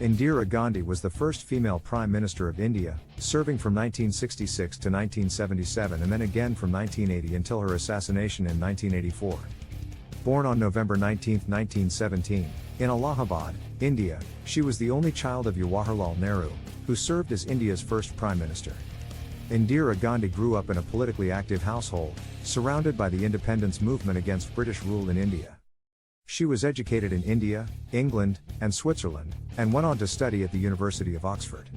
Indira Gandhi was the first female Prime Minister of India, serving from 1966 to 1977 and then again from 1980 until her assassination in 1984. Born on November 19, 1917, in Allahabad, India, she was the only child of Jawaharlal Nehru, who served as India's first Prime Minister. Indira Gandhi grew up in a politically active household, surrounded by the independence movement against British rule in India. She was educated in India, England, and Switzerland, and went on to study at the University of Oxford.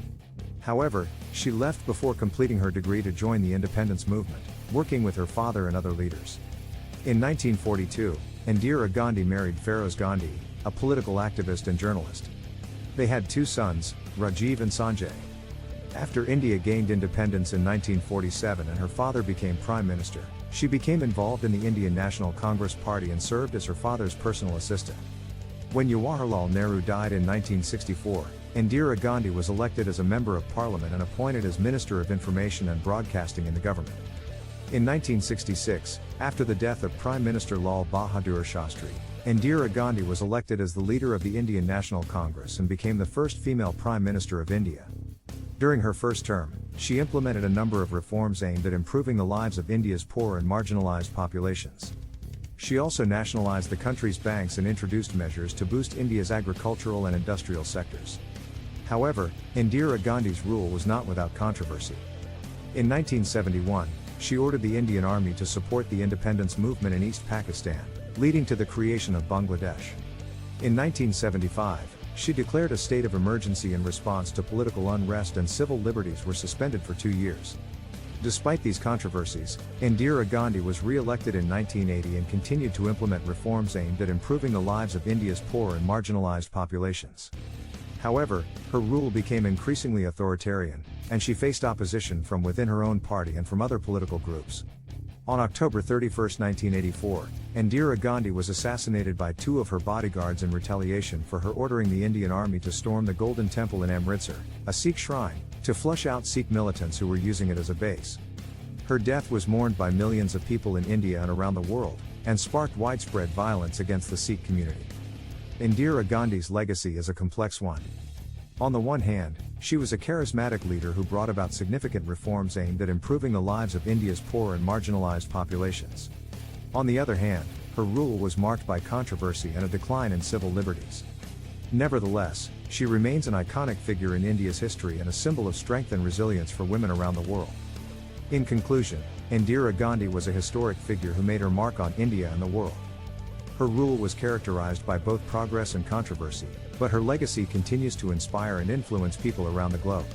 However, she left before completing her degree to join the independence movement, working with her father and other leaders. In 1942, Indira Gandhi married Feroz Gandhi, a political activist and journalist. They had two sons, Rajiv and Sanjay. After India gained independence in 1947 and her father became Prime Minister, she became involved in the Indian National Congress Party and served as her father's personal assistant. When Jawaharlal Nehru died in 1964, Indira Gandhi was elected as a Member of Parliament and appointed as Minister of Information and Broadcasting in the government. In 1966, after the death of Prime Minister Lal Bahadur Shastri, Indira Gandhi was elected as the leader of the Indian National Congress and became the first female Prime Minister of India. During her first term, she implemented a number of reforms aimed at improving the lives of India's poor and marginalized populations. She also nationalized the country's banks and introduced measures to boost India's agricultural and industrial sectors. However, Indira Gandhi's rule was not without controversy. In 1971, she ordered the Indian Army to support the independence movement in East Pakistan, leading to the creation of Bangladesh. In 1975, she declared a state of emergency in response to political unrest and civil liberties were suspended for 2 years. Despite these controversies, Indira Gandhi was re-elected in 1980 and continued to implement reforms aimed at improving the lives of India's poor and marginalized populations. However, her rule became increasingly authoritarian, and she faced opposition from within her own party and from other political groups. On October 31, 1984, Indira Gandhi was assassinated by two of her bodyguards in retaliation for her ordering the Indian Army to storm the Golden Temple in Amritsar, a Sikh shrine, to flush out Sikh militants who were using it as a base. Her death was mourned by millions of people in India and around the world, and sparked widespread violence against the Sikh community. Indira Gandhi's legacy is a complex one. On the one hand, she was a charismatic leader who brought about significant reforms aimed at improving the lives of India's poor and marginalized populations. On the other hand, her rule was marked by controversy and a decline in civil liberties. Nevertheless, she remains an iconic figure in India's history and a symbol of strength and resilience for women around the world. In conclusion, Indira Gandhi was a historic figure who made her mark on India and the world. Her rule was characterized by both progress and controversy, but her legacy continues to inspire and influence people around the globe.